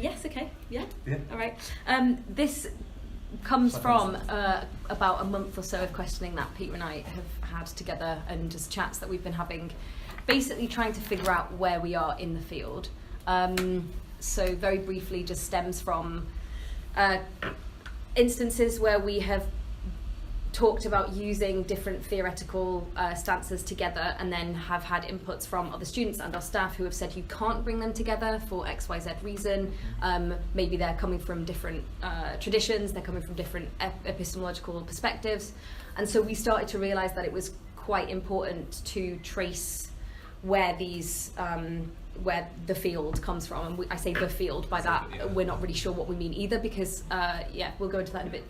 Yes, okay, yeah. All right. This comes from about a month or so of questioning that Peter and I have had together, and just chats that we've been having, basically trying to figure out where we are in the field. So very briefly, just stems from instances where we have talked about using different theoretical stances together, and then have had inputs from other students and our staff who have said you can't bring them together for XYZ reason. Maybe they're coming from different traditions, they're coming from different epistemological perspectives, and so we started to realise that it was quite important to trace where these where the field comes from, and I say the field, by that we're not really sure what we mean either, because we'll go into that in a bit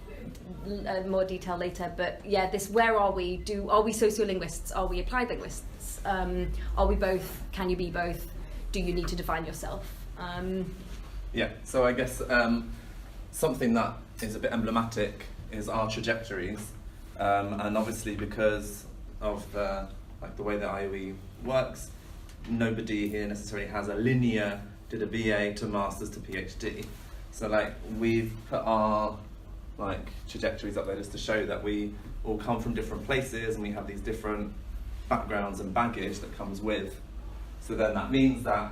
more detail later, but this, where are we? Are we sociolinguists? Are we applied linguists? Are we both? Can you be both? Do you need to define yourself? So I guess something that is a bit emblematic is our trajectories, and obviously because of the way that IOE works, nobody here necessarily has a linear, did a BA to Masters to PhD. So we've put our trajectories up there just to show that we all come from different places and we have these different backgrounds and baggage that comes with. So then that means that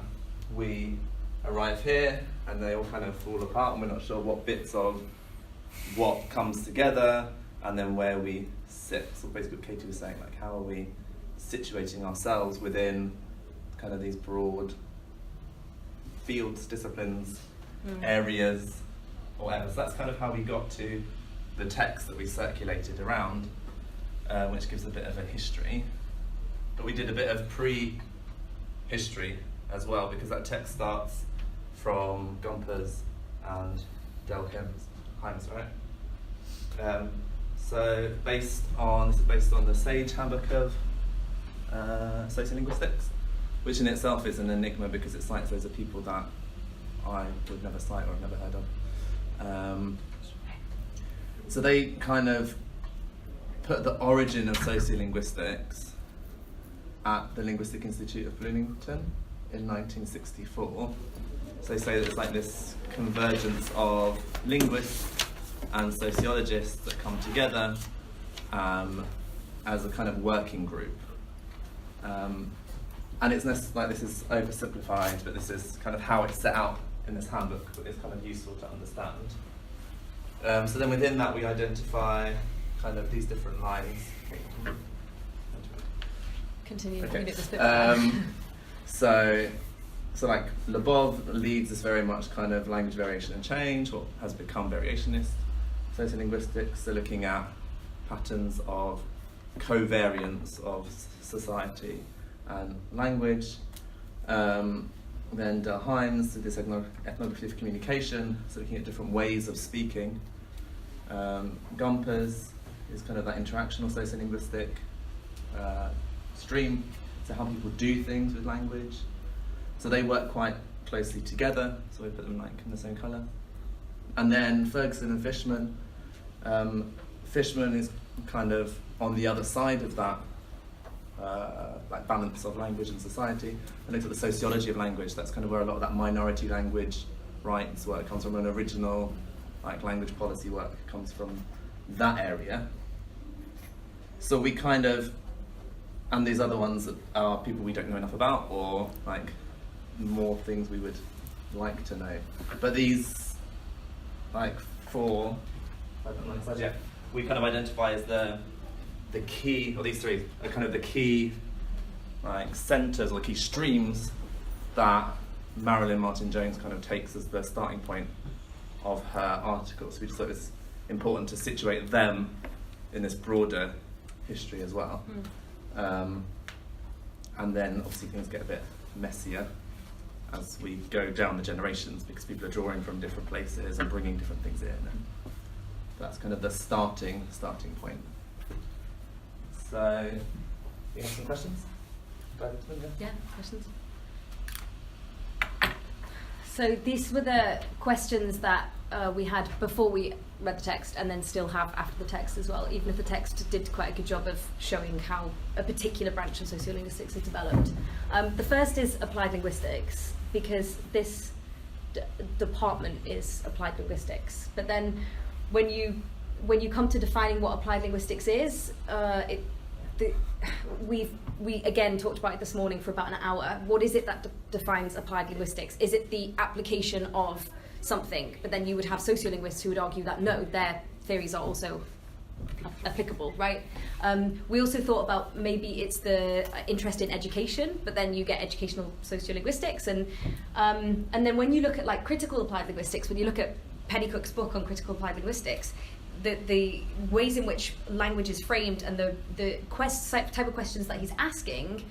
we arrive here and they all kind of fall apart, and we're not sure what bits of what comes together and then where we sit. So basically what Katie was saying, how are we situating ourselves within kind of these broad fields, disciplines, areas, or whatever. So that's kind of how we got to the text that we circulated around, which gives a bit of a history. But we did a bit of pre-history as well, because that text starts from Gompers and Delheims, right? So this is based on the Sage Handbook of Sociolinguistics, which in itself is an enigma because it cites loads of people that I would never cite or have never heard of. So they kind of put the origin of sociolinguistics at the Linguistic Institute of Bloomington in 1964. So they say that it's this convergence of linguists and sociologists that come together as a kind of working group. And it's this is oversimplified, but this is kind of how it's set out in this handbook, but it's kind of useful to understand. So then within that we identify kind of these different lines. Continue. Okay. So Lebov leads us very much kind of language variation and change, or has become variationist sociolinguistics, so looking at patterns of covariance of society and language. Then Delheims did this ethnography of communication, so looking at different ways of speaking. Gompers is kind of that interactional sociolinguistic stream, so how people do things with language. So they work quite closely together, so we put them in the same colour. And then Ferguson and Fishman. Fishman is kind of on the other side of that balance of language and society, and looked at the sociology of language. That's kind of where a lot of that minority language rights work comes from, and original language policy work comes from that area. So we kind of, and these other ones are people we don't know enough about, or more things we would like to know. But these four, we kind of identify as the key, or these three are kind of the key centres or the key streams that Marilyn Martin-Jones kind of takes as the starting point of her article. So we just thought it was important to situate them in this broader history as well. And then obviously things get a bit messier as we go down the generations, because people are drawing from different places and bringing different things in, and that's kind of the starting point. So, you have some questions? Yeah, questions? So these were the questions that we had before we read the text, and then still have after the text as well, even if the text did quite a good job of showing how a particular branch of sociolinguistics is developed. The first is applied linguistics, because this department is applied linguistics. But then when you come to defining what applied linguistics is, we again talked about it this morning for about an hour. What is it that defines applied linguistics? Is it the application of something? But then you would have sociolinguists who would argue that no, their theories are also applicable, right? We also thought about maybe it's the interest in education, but then you get educational sociolinguistics, and then when you look at like critical applied linguistics, when you look at Pennycook's book on critical applied linguistics, the ways in which language is framed and the type of questions that he's asking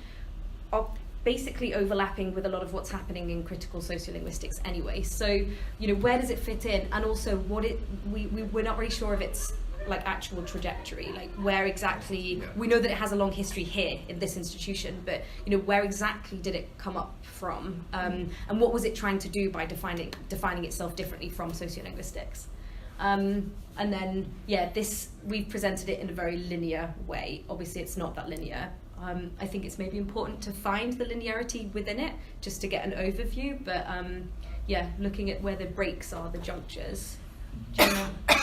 are basically overlapping with a lot of what's happening in critical sociolinguistics anyway. So, where does it fit in? And also we're not really sure of its like actual trajectory, like where exactly, we know that it has a long history here in this institution, but where exactly did it come up from? And what was it trying to do by defining itself differently from sociolinguistics? And then, we've presented it in a very linear way. Obviously, it's not that linear. I think it's maybe important to find the linearity within it, just to get an overview, but looking at where the breaks are, the junctures. Do you want to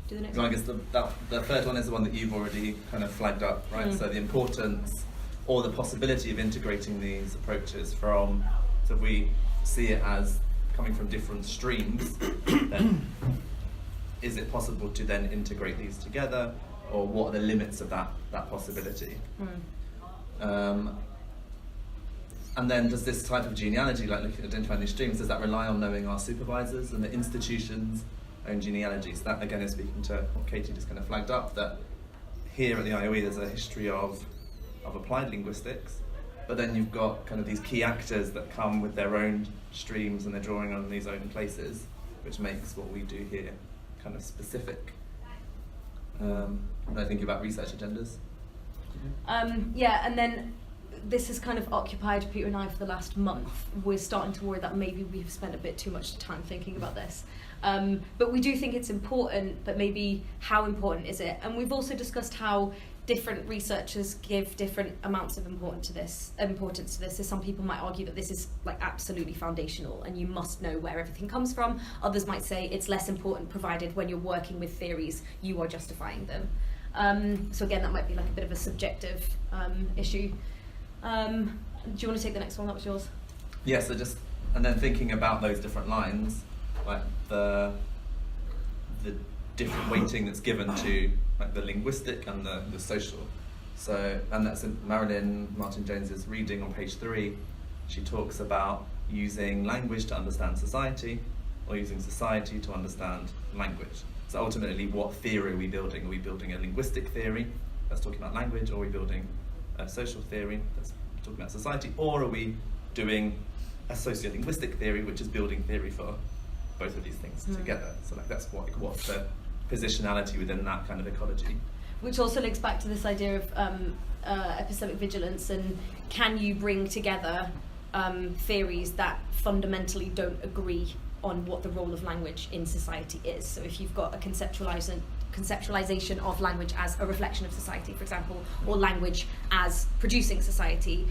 do the next one? I guess the third one is the one that you've already kind of flagged up, right? So the importance or the possibility of integrating these approaches so if we see it as coming from different streams, then is it possible to then integrate these together, or what are the limits of that possibility? And then does this type of genealogy, like looking at identifying these streams, does that rely on knowing our supervisors and the institution's own genealogy? So that again is speaking to what Katie just kind of flagged up, that here at the IOE there's a history of applied linguistics, but then you've got kind of these key actors that come with their own streams and they're drawing on these own places, which makes what we do here kind of specific. When I think about research agendas. And then this has kind of occupied Peter and I for the last month. We're starting to worry that maybe we've spent a bit too much time thinking about this. But we do think it's important, but maybe how important is it? And we've also discussed how different researchers give different amounts of importance to this. So some people might argue that this is like absolutely foundational and you must know where everything comes from. Others might say it's less important, provided when you're working with theories, you are justifying them. So again, that might be like a bit of a subjective issue. Do you want to take the next one? That was yours. Yeah, so and then thinking about those different lines, like the different weighting that's given to like the linguistic and the social. So, and that's in Marilyn Martin-Jones's reading on page 3. She talks about using language to understand society, or using society to understand language. So ultimately, what theory are we building? Are we building a linguistic theory that's talking about language, or are we building a social theory that's talking about society, or are we doing a sociolinguistic theory which is building theory for both of these things together? So like that's what's the positionality within that kind of ecology. Which also links back to this idea of epistemic vigilance, and can you bring together theories that fundamentally don't agree on what the role of language in society is. So if you've got a conceptualization of language as a reflection of society, for example, or language as producing society,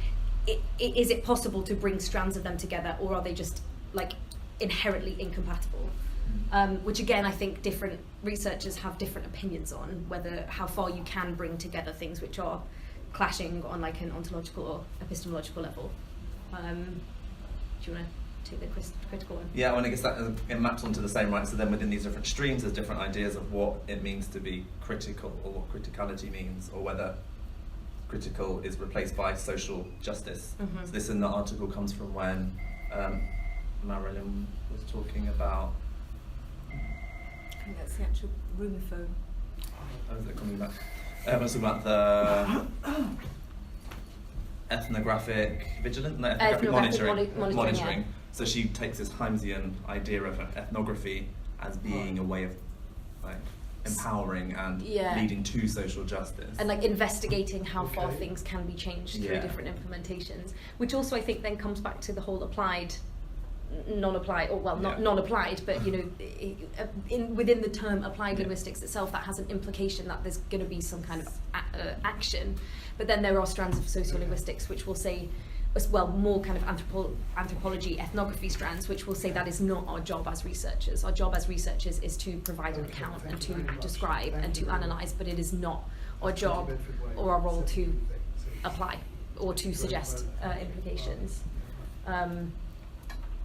is it possible to bring strands of them together, or are they just like inherently incompatible? Which again, I think different researchers have different opinions on how far you can bring together things which are clashing on like an ontological or epistemological level. Do you want to take the critical one? Yeah, well, I guess that it maps onto the same, right? So then within these different streams, there's different ideas of what it means to be critical, or what criticality means, or whether critical is replaced by social justice. So this in the article comes from when Marilyn was talking about. I think that's the actual room phone. Oh, is it coming back? I was talking about the ethnographic vigilance, no, ethnographic monitoring. Yeah. So she takes this Heimsian idea of ethnography as being a way of like empowering and leading to social justice. And like investigating how far things can be changed through different implementations, which also I think then comes back to the whole applied, non-applied, or well, not non-applied, but you know, within the term applied linguistics itself, that has an implication that there's going to be some kind of action. But then there are strands of sociolinguistics which will say, more kind of anthropology, ethnography strands, which will say that is not our job as researchers. Our job as researchers is to provide an account and to describe and to analyse, but it is not our job or our role to apply or to suggest implications. And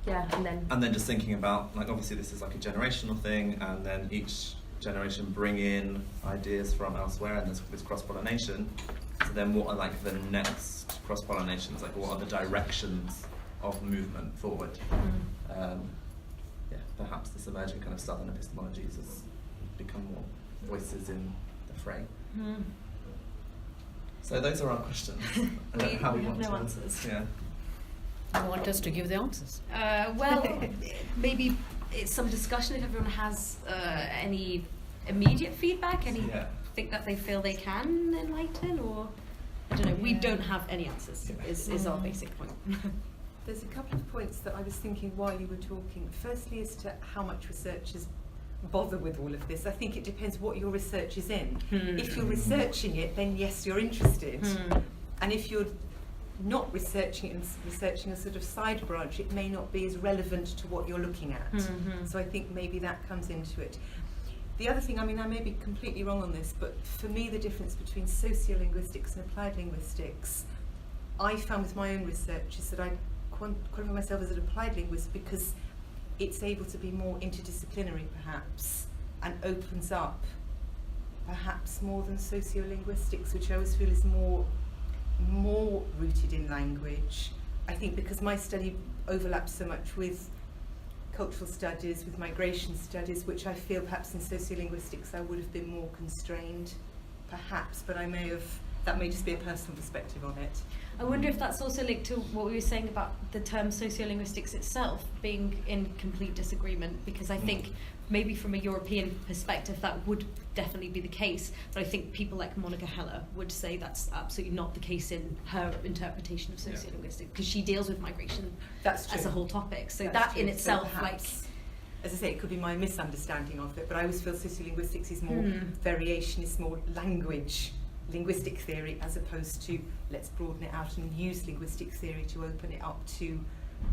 then just thinking about, like, obviously this is like a generational thing, and then each generation bring in ideas from elsewhere, and there's this cross-pollination. So then what are like the next cross-pollinations? Like, what are the directions of movement forward? Perhaps this emerging kind of southern epistemologies has become more voices in the fray. So those are our questions. How we have no answers. Yeah. You want us to give the answers? Maybe it's some discussion if everyone has any immediate feedback, think that they feel they can enlighten, or I don't know. We don't have any answers. Is our basic point. There's a couple of points that I was thinking while you were talking. Firstly, as to how much researchers bother with all of this. I think it depends what your research is in. If you're researching it, then yes, you're interested. And if you're not researching it and researching a sort of side branch, it may not be as relevant to what you're looking at. So I think maybe that comes into it. The other thing, I mean, I may be completely wrong on this, but for me the difference between sociolinguistics and applied linguistics, I found with my own research is that I qualify myself as an applied linguist because it's able to be more interdisciplinary perhaps, and opens up perhaps more than sociolinguistics, which I always feel is more rooted in language. I think because my study overlaps so much with cultural studies, with migration studies, which I feel perhaps in sociolinguistics I would have been more constrained, perhaps, but that may just be a personal perspective on it. I wonder if that's also linked to what we were saying about the term sociolinguistics itself being in complete disagreement, because I think maybe from a European perspective that would definitely be the case, but I think people like Monica Heller would say that's absolutely not the case in her interpretation of sociolinguistics, because she deals with migration as a whole topic. So that in itself, so perhaps, as I say, it could be my misunderstanding of it, but I always feel sociolinguistics is more variation, is more linguistic theory, as opposed to let's broaden it out and use linguistic theory to open it up to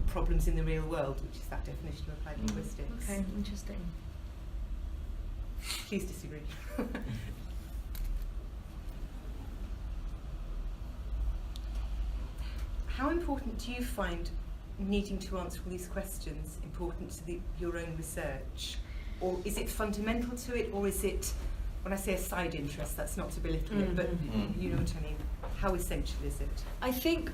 problems in the real world, which is that definition of applied linguistics. Okay, interesting. Please disagree. How important do you find needing to answer all these questions important to your own research? Or is it fundamental to it, or is it, when I say a side interest, that's not to belittle it, but you know what I mean? How essential is it? I think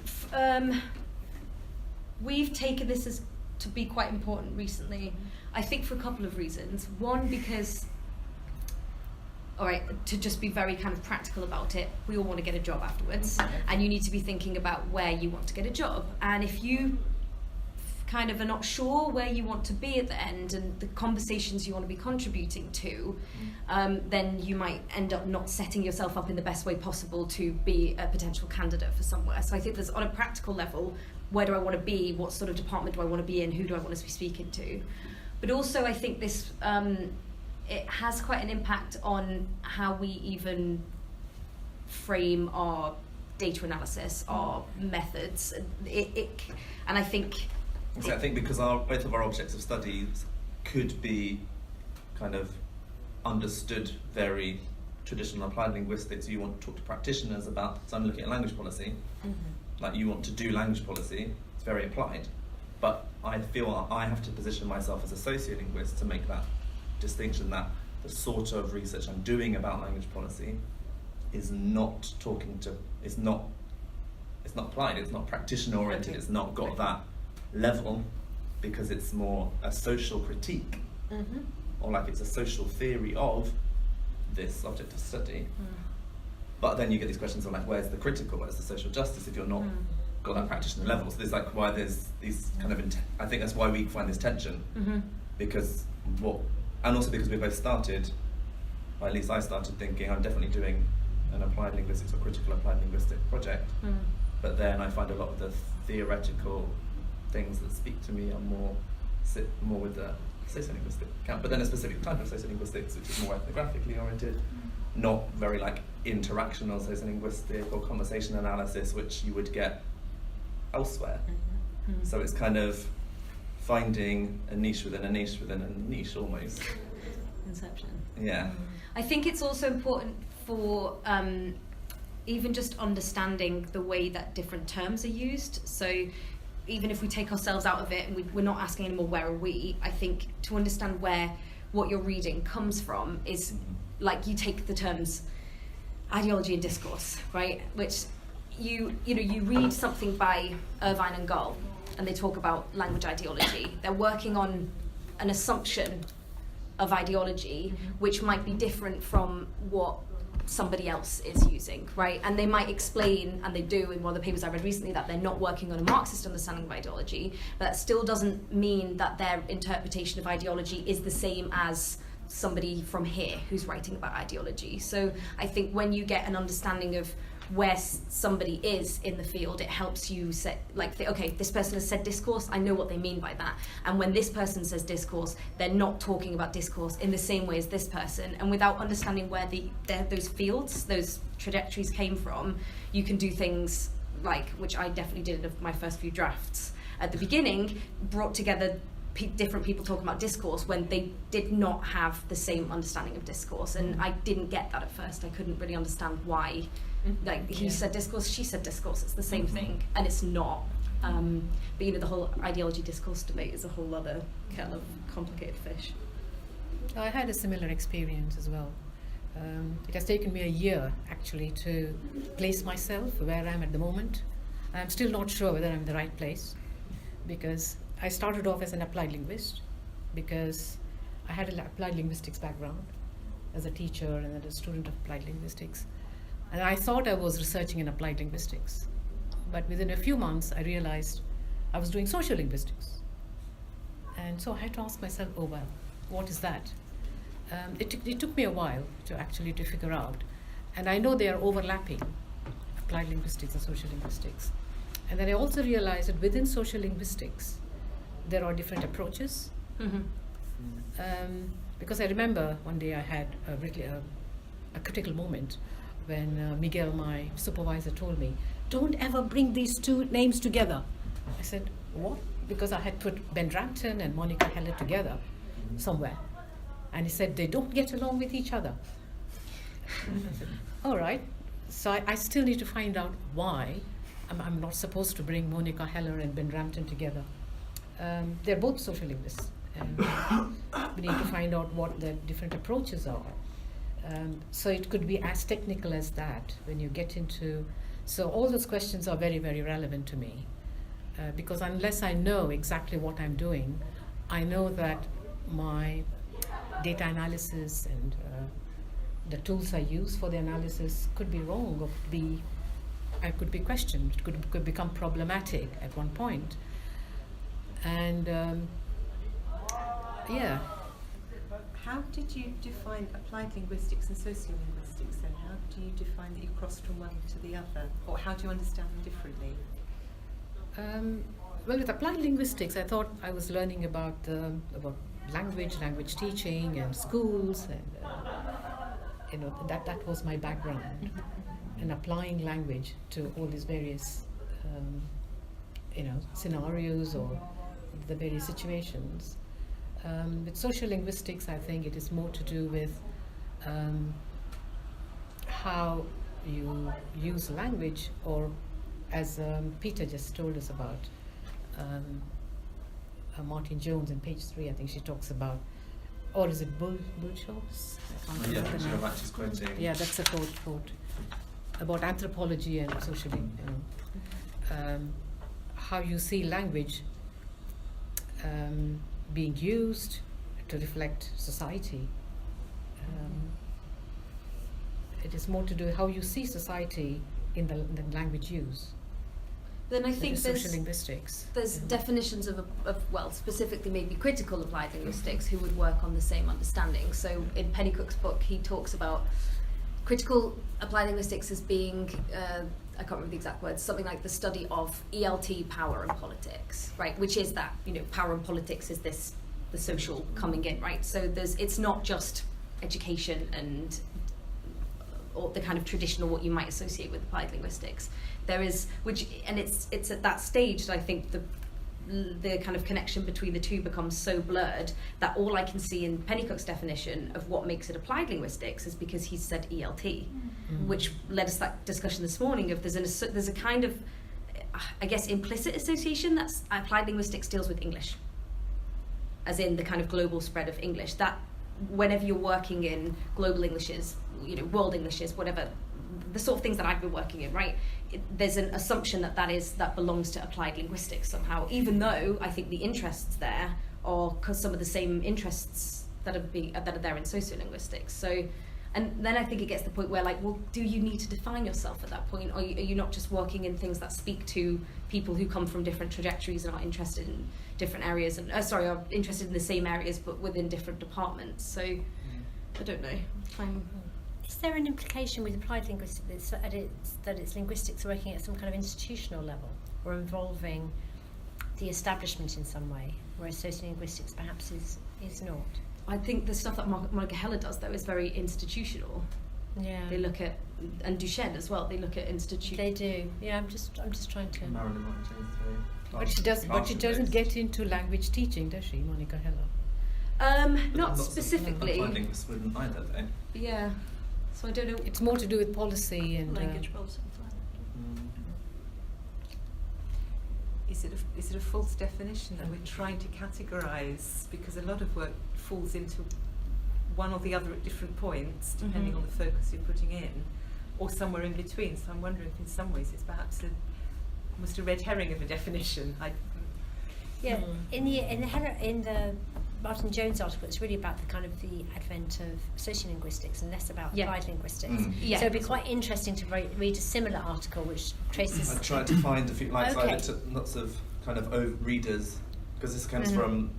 we've taken this as to be quite important recently. I think for a couple of reasons. One, because, to just be very kind of practical about it, we all want to get a job afterwards, and you need to be thinking about where you want to get a job. And if you kind of are not sure where you want to be at the end and the conversations you want to be contributing to, then you might end up not setting yourself up in the best way possible to be a potential candidate for somewhere. So I think there's, on a practical level, where do I want to be, what sort of department do I want to be in, who do I want to be speaking to? But also I think this, it has quite an impact on how we even frame our data analysis, our methods, and I think... So I think because both of our objects of studies could be kind of understood very traditional applied linguistics. You want to talk to practitioners about, so I'm looking at language policy, like you want to do language policy, it's very applied. But I feel I have to position myself as a sociolinguist to make that distinction, that the sort of research I'm doing about language policy is not it's not applied, it's not practitioner oriented, it's not got that level, because it's more a social critique, or like it's a social theory of this object of study. But then you get these questions of like, where's the critical, where's the social justice if you're not got that practitioner level? So there's like why there's these kind of I think that's why we find this tension, because and also because we both started, or at least I started thinking I'm definitely doing an applied linguistics or critical applied linguistic project, but then I find a lot of the theoretical things that speak to me are sit more with the sociolinguistic camp, but then a specific type of sociolinguistics which is more ethnographically oriented, not very like interactional sociolinguistic or conversation analysis, which you would get elsewhere. So it's kind of finding a niche within a niche within a niche almost. Inception. Yeah. I think it's also important for even just understanding the way that different terms are used. So even if we take ourselves out of it and we're not asking anymore where are we, I think to understand where what you're reading comes from is like you take the terms ideology and discourse, right? Which you read something by Irvine and Gull and they talk about language ideology. They're working on an assumption of ideology which might be different from what somebody else is using, right? And they might explain, and they do in one of the papers I read recently, that they're not working on a Marxist understanding of ideology, but that still doesn't mean that their interpretation of ideology is the same as somebody from here who's writing about ideology. So I think when you get an understanding of where somebody is in the field, it helps you say, okay, this person has said discourse, I know what they mean by that. And when this person says discourse, they're not talking about discourse in the same way as this person. And without understanding where those fields, those trajectories came from, you can do things like, which I definitely did in my first few drafts. At the beginning, brought together different people talking about discourse when they did not have the same understanding of discourse. And I didn't get that at first. I couldn't really understand why. Like he said discourse, she said discourse, it's the same thing, and it's not. But the whole ideology discourse debate is a whole other kettle of complicated fish. I had a similar experience as well. It has taken me a year actually to place myself where I am at the moment. I'm still not sure whether I'm in the right place, because I started off as an applied linguist because I had an applied linguistics background as a teacher and as a student of applied linguistics. And I thought I was researching in applied linguistics. But within a few months, I realized I was doing social linguistics. And so I had to ask myself, oh, well, what is that? It took me a while to figure out. And I know they are overlapping, applied linguistics and social linguistics. And then I also realized that within social linguistics, there are different approaches. Because I remember one day I had a critical moment when Miguel, my supervisor, told me, don't ever bring these two names together. I said, what? Because I had put Ben Rampton and Monica Heller together somewhere. And he said, they don't get along with each other. I said, all right. So I still need to find out why I'm not supposed to bring Monica Heller and Ben Rampton together. They're both social linguists. And we need to find out what the different approaches are. So it could be as technical as that when you get into... So all those questions are very, very relevant to me. Because unless I know exactly what I'm doing, I know that my data analysis and the tools I use for the analysis could be wrong, or I could be questioned. It could become problematic at one point. And yeah. How did you define applied linguistics and sociolinguistics then? How do you define that you crossed from one to the other? Or how do you understand them differently? Well, with applied linguistics, I thought I was learning about language teaching and schools, and that was my background, and applying language to all these various scenarios or the various situations. With social linguistics, I think it is more to do with how you use language, or as Peter just told us about, Martin Jones in page 3, I think she talks about, or is it Bullshops? Yeah, she's quoting. Yeah, that's a quote about anthropology and socially, how you see language being used to reflect society. It is more to do with how you see society in the language use. Then I think social linguistics. There's definitions of specifically maybe critical applied linguistics who would work on the same understanding. So in Pennycook's book, he talks about critical applied linguistics as being, I can't remember the exact words, something like the study of ELT, power and politics, right? Which is that, power and politics is the social coming in, right? So it's not just education and or the kind of traditional what you might associate with applied linguistics. There is, it's at that stage that I think the kind of connection between the two becomes so blurred that all I can see in Pennycook's definition of what makes it applied linguistics is because he said ELT, which led us to that discussion this morning of there's a kind of, I guess, implicit association that applied linguistics deals with English, as in the kind of global spread of English. That whenever you're working in global Englishes, world Englishes, whatever, the sort of things that I've been working in, right? There's an assumption that belongs to applied linguistics somehow, even though I think the interests there are some of the same interests that are there in sociolinguistics. So, and then I think it gets to the point where, like, well, do you need to define yourself at that point? Or are you not just working in things that speak to people who come from different trajectories and are interested in different areas, and are interested in the same areas but within different departments? So, I don't know. Is there an implication with applied linguistics that it's linguistics working at some kind of institutional level or involving the establishment in some way, whereas sociolinguistics perhaps is not? I think the stuff that Monica Heller does, though, is very institutional. Yeah. They look at, and Duchenne as well, they look at institution. They do. Yeah, I'm just trying to... Marilyn Martin's theory. But she doesn't get into language teaching, does she, Monica Heller? Not specifically. Applied linguists wouldn't either, though. Yeah. So I don't know. It's more to do with policy and... language policy. Is it a false definition that we're trying to categorise, because a lot of work falls into one or the other at different points, depending on the focus you're putting in, or somewhere in between. So I'm wondering if in some ways it's perhaps almost a red herring of a definition. Yeah, in the Martin Jones article, it's really about the kind of the advent of sociolinguistics and less about applied linguistics. Yeah. So it'd be quite interesting to read a similar article which traces... I tried to find a few, like, so I Okay. looked at lots of kind of readers, because this comes from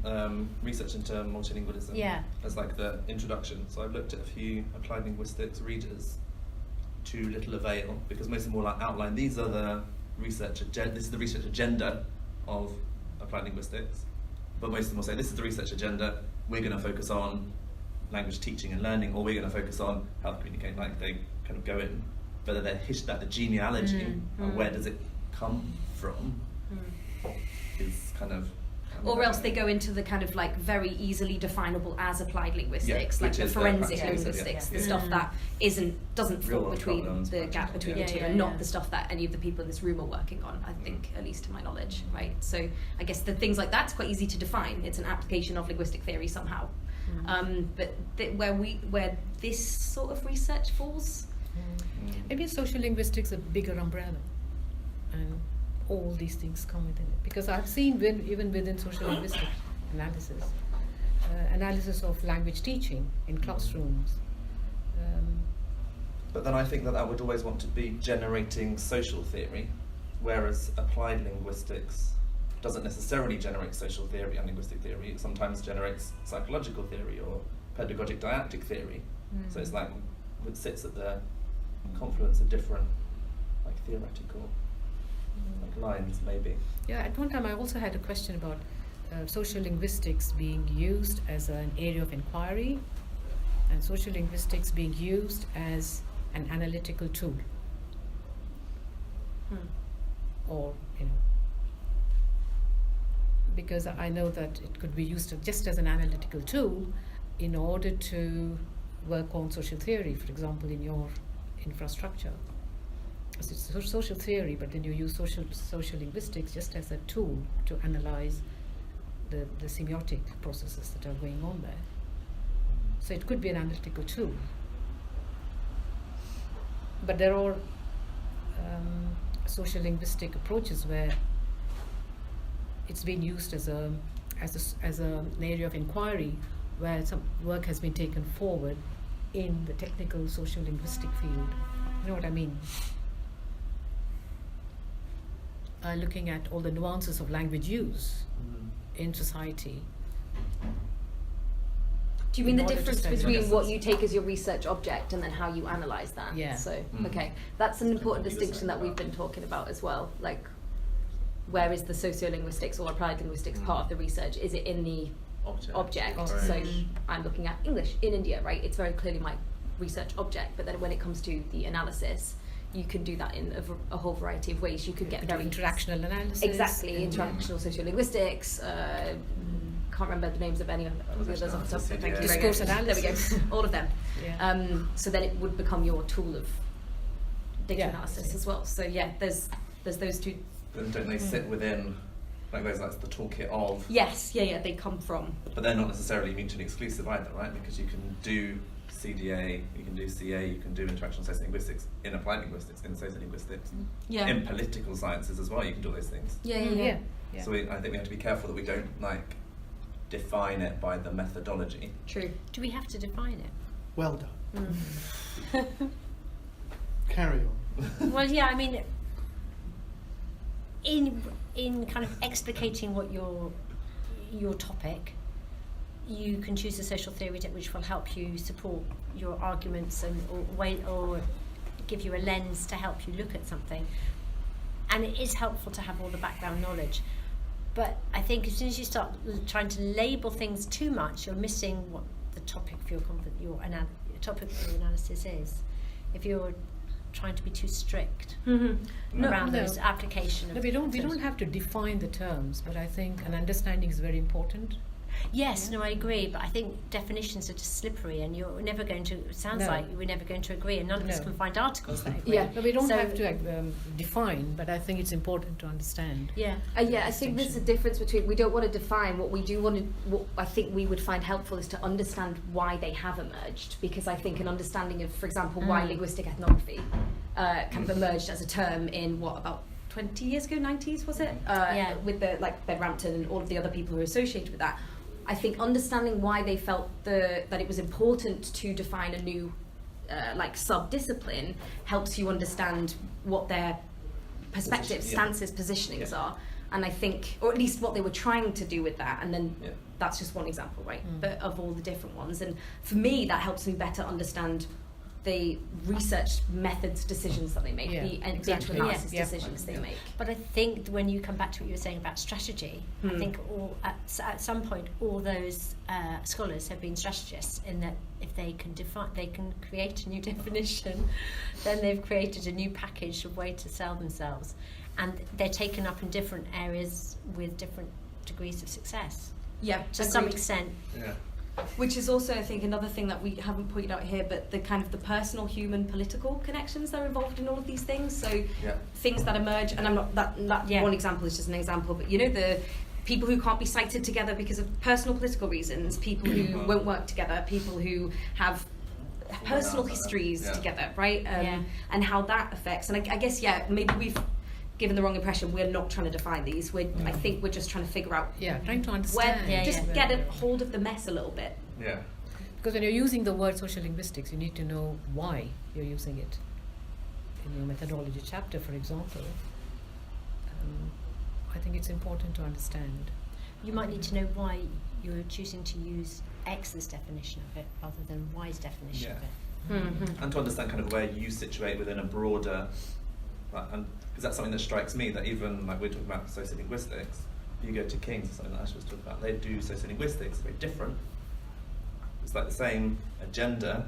research into multilingualism as like the introduction. So I've looked at a few applied linguistics readers to little avail, because most of them will like outline these are the research this is the research agenda of applied linguistics. But most of them will say, this is the research agenda, we're going to focus on language teaching and learning, or we're going to focus on how to communicate. Like, they kind of go in, whether they're that the genealogy, and where does it come from, is kind of... Or else they go into the kind of like very easily definable as applied linguistics, like which the is forensic practical linguistics, research, the stuff that doesn't Real fall world between problems, the gap practical, between yeah. the two, Yeah, and yeah, not yeah. the stuff that any of the people in this room are working on, I think, at least to my knowledge, right? So I guess the things like that's quite easy to define. It's an application of linguistic theory somehow. But where this sort of research falls, Maybe sociolinguistics a bigger umbrella, and all these things come within it. Because I've seen even within sociolinguistic analysis of language teaching in classrooms. But then I think that would always want to be generating social theory, whereas applied linguistics doesn't necessarily generate social theory and linguistic theory. It sometimes generates psychological theory or pedagogic didactic theory. So it's like it sits at the confluence of different like theoretical like lines, maybe. Yeah, at one time I also had a question about sociolinguistics being used as an area of inquiry and sociolinguistics being used as an analytical tool. Or, because I know that it could be used just as an analytical tool in order to work on social theory, for example, in your infrastructure. So it's social theory, but then you use social linguistics just as a tool to analyze the semiotic processes that are going on there. So it could be an analytical tool. But there are social linguistic approaches where it's been used as an area of inquiry, where some work has been taken forward in the technical social linguistic field. You know what I mean? Looking at all the nuances of language use in society. do you mean the In order to difference study between it. what you take as your research object and then how you analyse that? Yeah. So, Mm. okay, that's an important What you were distinction saying that we've about- been talking about as well. Like, where is the sociolinguistics or applied linguistics part of the research? Is it in the object? Right. So I'm looking at English in India, right? It's very clearly my research object, but then when it comes to the analysis, you can do that in a whole variety of ways. You could get very interactional analysis. Exactly, interactional sociolinguistics. Can't remember the names of any of the others off the top. Thank you. Discourse There we analysis. go. All of them. Yeah. So then it would become your tool of data Yeah. analysis as well. So yeah, there's those two. But don't they sit within, like those, that's the toolkit of, Yes, yeah, they come from. but they're not necessarily mutually exclusive either, right? Because you can do CDA, you can do CA, you can do interactional sociolinguistics in applied linguistics, in sociolinguistics, Yeah. in political sciences as well, you can do all those things. Yeah. So I think we have to be careful that we don't like define it by the methodology. True. Do we have to define it? Well done. Carry on. Well, yeah, I mean, in kind of explicating what your topic, you can choose a social theory which will help you support your arguments or give you a lens to help you look at something. And it is helpful to have all the background knowledge. But I think as soon as you start trying to label things too much, you're missing what the topic for your analysis is. If you're trying to be too strict around those application of No, we don't have to define the terms, but I think an understanding is very important. Yes, no, I agree, but I think definitions are just slippery, and you're never going to. It sounds No. like we're never going to agree, and none of us No. can find articles that agree. Yeah. No, we don't So- have to define, but I think it's important to understand. Yeah. Yeah, I think there's a difference between, we don't want to define, what we do want to, what I think we would find helpful is to understand why they have emerged, because I think an understanding of, for example, why linguistic ethnography kind of emerged as a term in about 20 years ago, 90s was it? Yeah. With the Ben Rampton and all of the other people who are associated with that. I think understanding why they felt that it was important to define a new sub-discipline helps you understand what their perspectives, stances, positionings are. And I think, or at least what they were trying to do with that, and then that's just one example, right? But of all the different ones. And for me, that helps me better understand the research methods decisions that they make, the data analysis decisions they make. But I think when you come back to what you were saying about strategy, I think at some point all those scholars have been strategists in that if they can create a new definition, then they've created a new package of way to sell themselves, and they're taken up in different areas with different degrees of success. Yeah, to some extent. Yeah. Which is also, I think, another thing that we haven't pointed out here, but the kind of the personal, human, political connections that are involved in all of these things. So things that emerge, and I'm not that one example is just an example, but you know, the people who can't be cited together because of personal political reasons, people who won't work together, people who have personal histories together, right? And how that affects. And I guess maybe we've given the wrong impression. We're not trying to define these. I think we're just trying to figure out. Trying to understand. Get a hold of the mess a little bit. Yeah. Because when you're using the word social linguistics, you need to know why you're using it. In your methodology chapter, for example, I think it's important to understand. You might need to know why you're choosing to use X's definition of it rather than Y's definition of it. And to understand kind of where you situate within a broader, and because that's something that strikes me, that even like we're talking about sociolinguistics, you go to King's, something that Ash was talking about, they do sociolinguistics, very different. It's like the same agenda,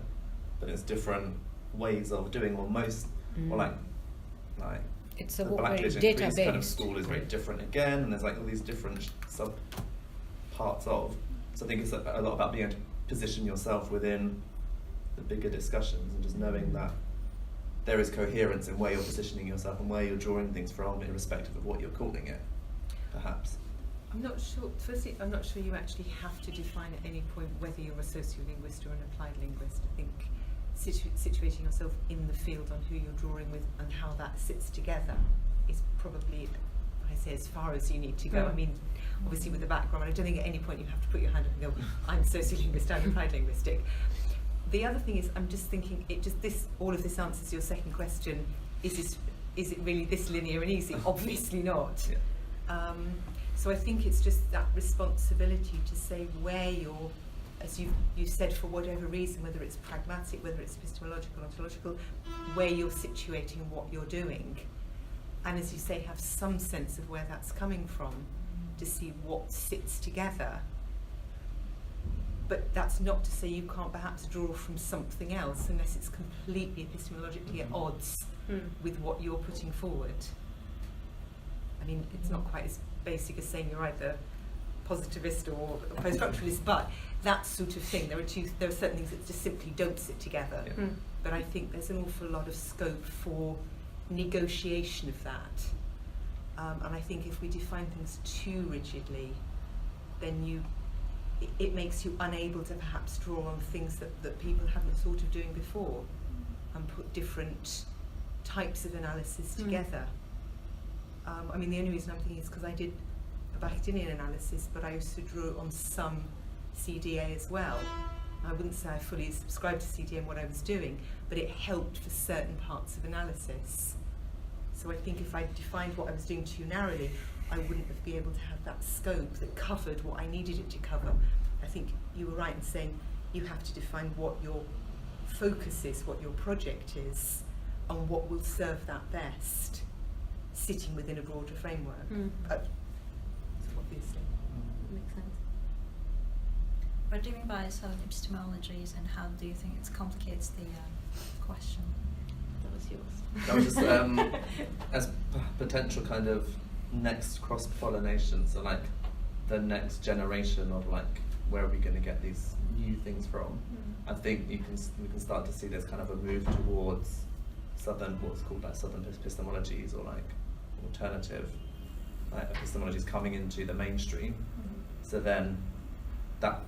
but it's different ways of doing almost, or like It's the a Black very Religion Creeds kind of data-based. school is very different again, and there's like all these different sub parts of. So I think it's a lot about being able to position yourself within the bigger discussions and just knowing that there is coherence in where you're positioning yourself and where you're drawing things from, irrespective of what you're calling it, perhaps. I'm not sure. Firstly, I'm not sure you actually have to define at any point whether you're a sociolinguist or an applied linguist. I think situating yourself in the field on who you're drawing with and how that sits together is probably, I say, as far as you need to go. I mean, obviously with the background, I don't think at any point you have to put your hand up and go, I'm sociolinguist, I'm applied linguistic. The other thing is, I'm just thinking, all of this answers your second question. Is it really this linear and easy? Obviously not. Yeah. So I think it's just that responsibility to say where you're, as you said, for whatever reason, whether it's pragmatic, whether it's epistemological, ontological, where you're situating what you're doing. And as you say, have some sense of where that's coming from to see what sits together But that's not to say you can't perhaps draw from something else unless it's completely epistemologically at odds with what you're putting forward. I mean, it's not quite as basic as saying you're either positivist or post-structuralist, but that sort of thing. There are certain things that just simply don't sit together. Yeah. But I think there's an awful lot of scope for negotiation of that. And I think if we define things too rigidly, then it makes you unable to perhaps draw on things that people haven't thought of doing before and put different types of analysis together. I mean, the only reason I'm thinking is because I did a Gur-Gedenian analysis, but I also drew on some CDA as well. I wouldn't say I fully subscribed to CDA in what I was doing, but it helped for certain parts of analysis. So I think if I defined what I was doing too narrowly, I wouldn't have been able to have that scope that covered what I needed it to cover. I think you were right in saying you have to define what your focus is, what your project is, and what will serve that best, sitting within a broader framework. Obviously. Makes sense. What do you mean by certain epistemologies, and how do you think it complicates the question? That was yours. That was just as potential kind of next cross-pollination, so like the next generation of like, where are we going to get these new things from? I think we can start to see there's kind of a move towards what's called like southern epistemologies, or like alternative like epistemologies coming into the mainstream. So then that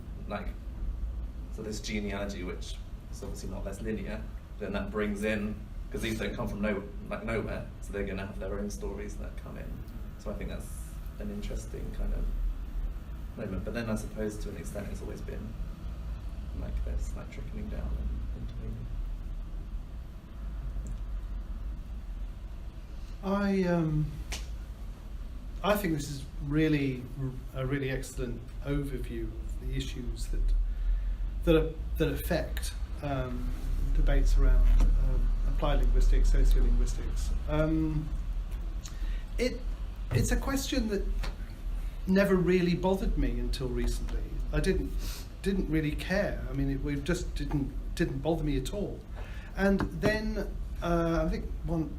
so this genealogy, which is obviously not less linear, then that brings in, because these don't come from nowhere, so they're going to have their own stories that come in. So I think that's an interesting kind of moment. But then I suppose to an extent it's always been like this, like trickling down and intervening. I think this is really a really excellent overview of the issues that affect debates around applied linguistics, sociolinguistics. It's a question that never really bothered me until recently. I didn't really care. I mean, it just didn't bother me at all. And then I think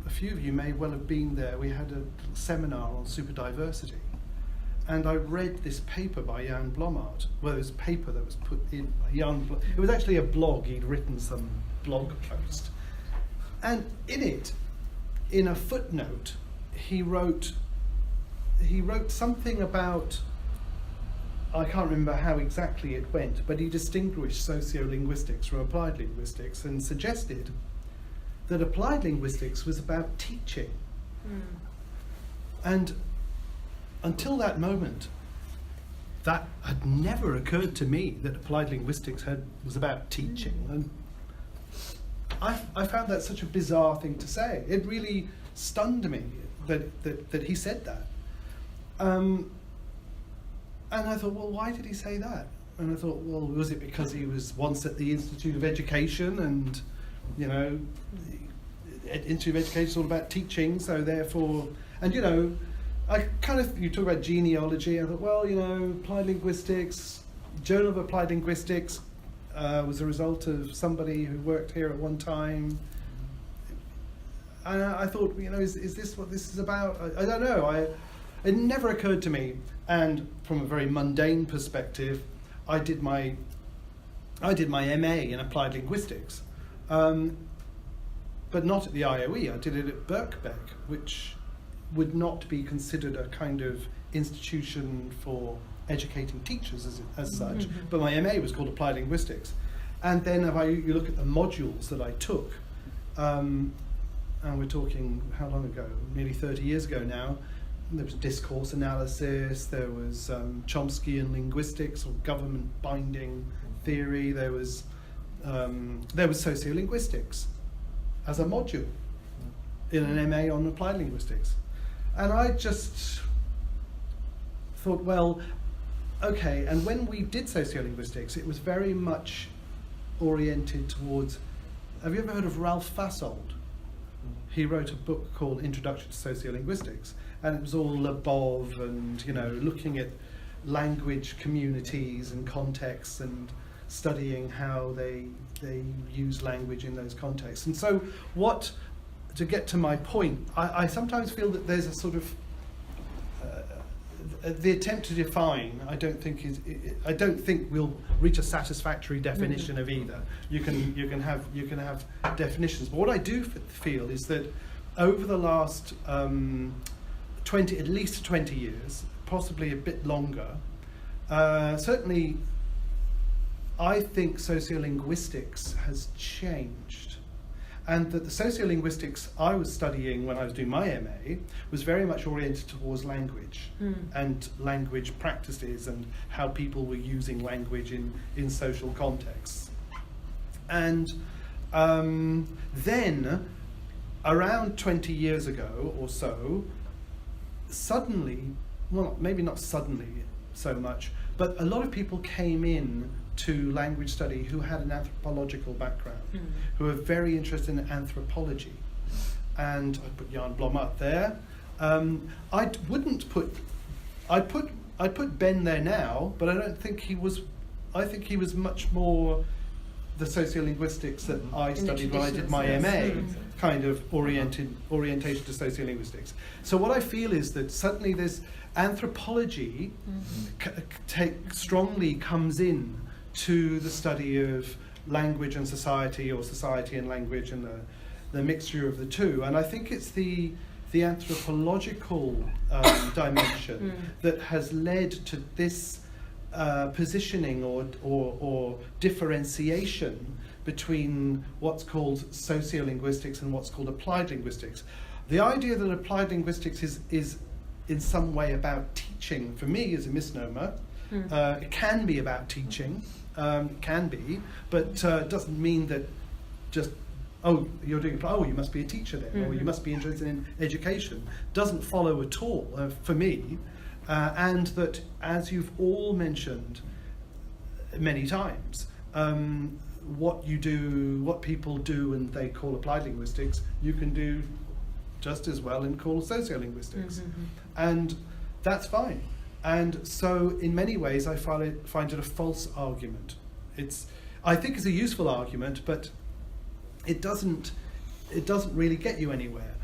a few of you may well have been there. We had a seminar on superdiversity, and I read this paper by Jan Blommaert. Well, it was a paper that was put in by it was actually a blog. He'd written some blog post, and in it, in a footnote, he wrote something about, I can't remember how exactly it went, but he distinguished sociolinguistics from applied linguistics and suggested that applied linguistics was about teaching. And until that moment, that had never occurred to me, that applied linguistics was about teaching. And I found that such a bizarre thing to say. It really stunned me that he said that. And I thought, well, why did he say that? And I thought, well, was it because he was once at the Institute of Education, and, you know, Institute of Education is all about teaching, so therefore, and, you know, you talk about genealogy, I thought, well, you know, applied linguistics, Journal of Applied Linguistics was a result of somebody who worked here at one time. And I thought, you know, is this what this is about? I don't know. It never occurred to me. And from a very mundane perspective, I did my MA in applied linguistics, but not at the IOE. I did it at Birkbeck, which would not be considered a kind of institution for educating teachers as such. But my MA was called applied linguistics. And then if you look at the modules that I took, and we're talking how long ago? Nearly 30 years ago now. There was discourse analysis, there was Chomskyan linguistics or government binding theory, there was sociolinguistics as a module in an MA on applied linguistics. And I just thought, well, okay, and when we did sociolinguistics, it was very much oriented towards, have you ever heard of Ralph Fasold? He wrote a book called Introduction to Sociolinguistics, and it was all Labov and, you know, looking at language communities and contexts, and studying how they use language in those contexts. And so to get to my point, I sometimes feel that there's a sort of the attempt to define, I don't think we'll reach a satisfactory definition of either. You can have definitions, but what I do feel is that over the last at least 20 years, possibly a bit longer, certainly I think sociolinguistics has changed. And that the sociolinguistics I was studying when I was doing my MA was very much oriented towards language and language practices and how people were using language in social contexts. And then, around 20 years ago or so, suddenly, well, maybe not suddenly so much, but a lot of people came in to language study who had an anthropological background, who were very interested in anthropology. And I put Jan Blom up there. I'd put Ben there now, but I don't think he was. I think he was much more the sociolinguistics that I studied when I did my MA, kind of orientation to sociolinguistics. So what I feel is that suddenly there's anthropology strongly comes in to the study of language and society, or society and language, and the mixture of the two. And I think it's the anthropological dimension that has led to this positioning or differentiation between what's called sociolinguistics and what's called applied linguistics. The idea that applied linguistics is in some way about teaching, for me, is a misnomer. It can be about teaching, can be, but doesn't mean that just, you're doing, you must be a teacher then, or you must be interested in education. Doesn't follow at all for me, and that, as you've all mentioned many times, what people do and they call applied linguistics, you can do just as well and call sociolinguistics, and that's fine. And so, in many ways, I find it a false argument. I think it's a useful argument, but it doesn't really get you anywhere.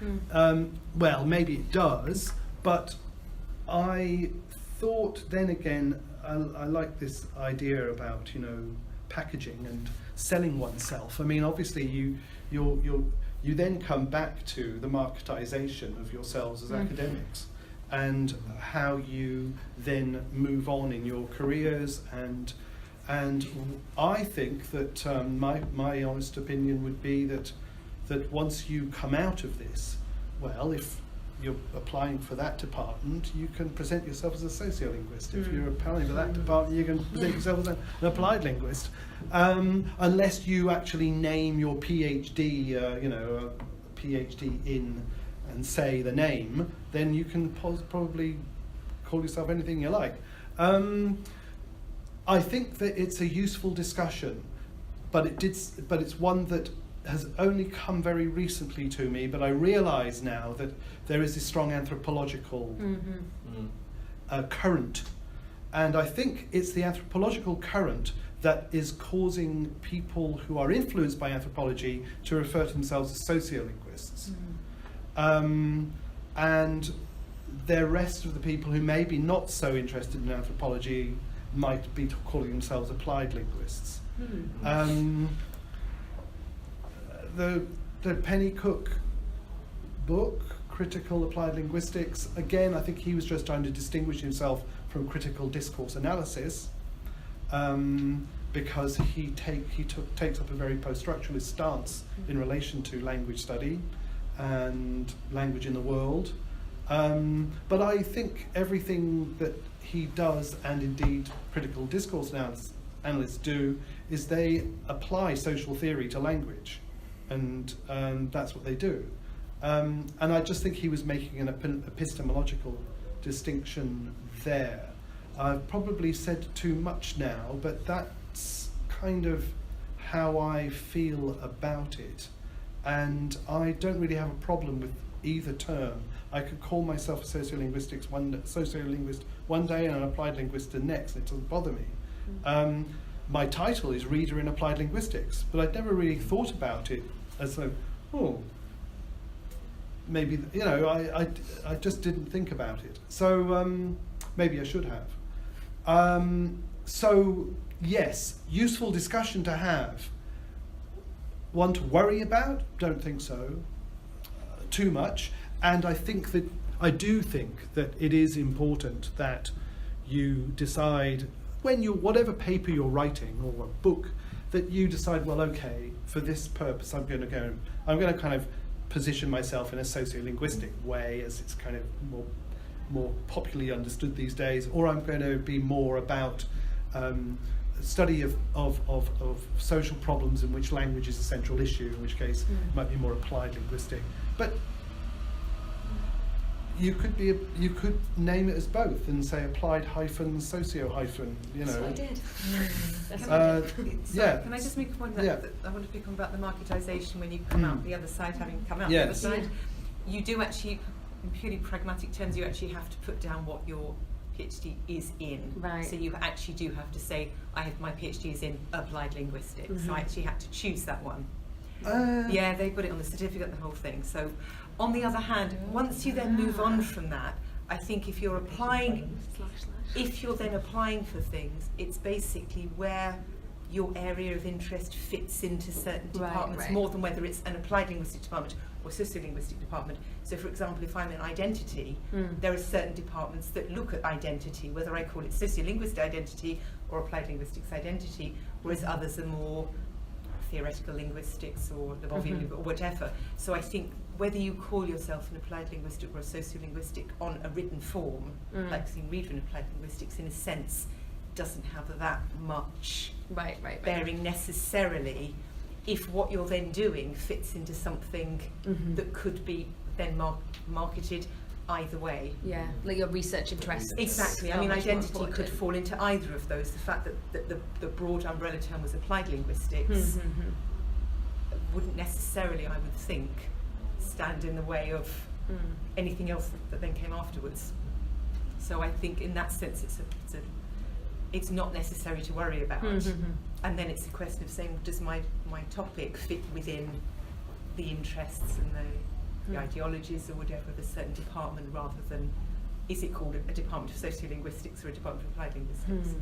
Well, maybe it does, but I thought then again, I like this idea about packaging and selling oneself. I mean, obviously, you then come back to the marketization of yourselves as academics, and how you then move on in your careers, and I think that my honest opinion would be that once you come out of this, well, if you're applying for that department, you can present yourself as a sociolinguist. If you're applying for that department, you can present yourself as an applied linguist, unless you actually name your PhD, a PhD in, and say the name, then you can probably call yourself anything you like. I think that it's a useful discussion, but it's one that has only come very recently to me. But I realise now that there is this strong anthropological current, and I think it's the anthropological current that is causing people who are influenced by anthropology to refer to themselves as sociolinguists. And the rest of the people who may be not so interested in anthropology might be calling themselves applied linguists. The Pennycook book, Critical Applied Linguistics, again, I think he was just trying to distinguish himself from critical discourse analysis, because he takes up a very post-structuralist stance in relation to language study and language in the world. But I think everything that he does, and indeed critical discourse analysts do, is they apply social theory to language, and that's what they do. And I just think he was making an epistemological distinction there. I've probably said too much now, but that's kind of how I feel about it. And I don't really have a problem with either term. I could call myself a sociolinguist one day and an applied linguist the next. It doesn't bother me. my title is Reader in Applied Linguistics, but I'd never really thought about it as though, oh, maybe, you know, I just didn't think about it. So maybe I should have. So yes, useful discussion to have. One to worry about? Don't think so. Too much. And I do think that it is important that you decide when whatever paper you're writing or a book, that you decide, well, okay, for this purpose, I'm going to kind of position myself in a sociolinguistic way, as it's kind of more popularly understood these days, or I'm going to be more about study of social problems in which language is a central issue, in which case it might be more applied linguistic. But you could name it as both and say applied hyphen socio hyphen, you know. That's what I did. Yeah. Can I just make a point Yeah. that I want to pick on about the marketisation when you come out the other side, having come out Yes. the other side? You do actually, in purely pragmatic terms, you actually have to put down what your PhD is in. Right. So you actually do have to say, my PhD is in applied linguistics. So I actually had to choose that one. Yeah, they put it on the certificate, the whole thing. So, on the other hand, once you then move on from that, I think if you're then applying for things, it's basically where your area of interest fits into certain departments, right. more than whether it's an applied linguistic department or sociolinguistic department. So, for example, if I'm in identity, there are certain departments that look at identity, whether I call it sociolinguistic identity or applied linguistics identity, whereas others are more theoretical linguistics or Lebovian or whatever. So I think whether you call yourself an applied linguistic or a sociolinguistic on a written form, like saying Reader in Applied Linguistics, in a sense, doesn't have that much bearing necessarily if what you're then doing fits into something that could be then marketed either way. Yeah, like your research interests. Exactly. I mean, identity could fall into either of those. The fact that the broad umbrella term was applied linguistics wouldn't necessarily, I would think, stand in the way of anything else that then came afterwards. So I think in that sense it's not necessary to worry about. And then it's a question of saying, does my topic fit within the interests and the ideologies or whatever of a certain department, rather than is it called a department of sociolinguistics or a department of applied linguistics?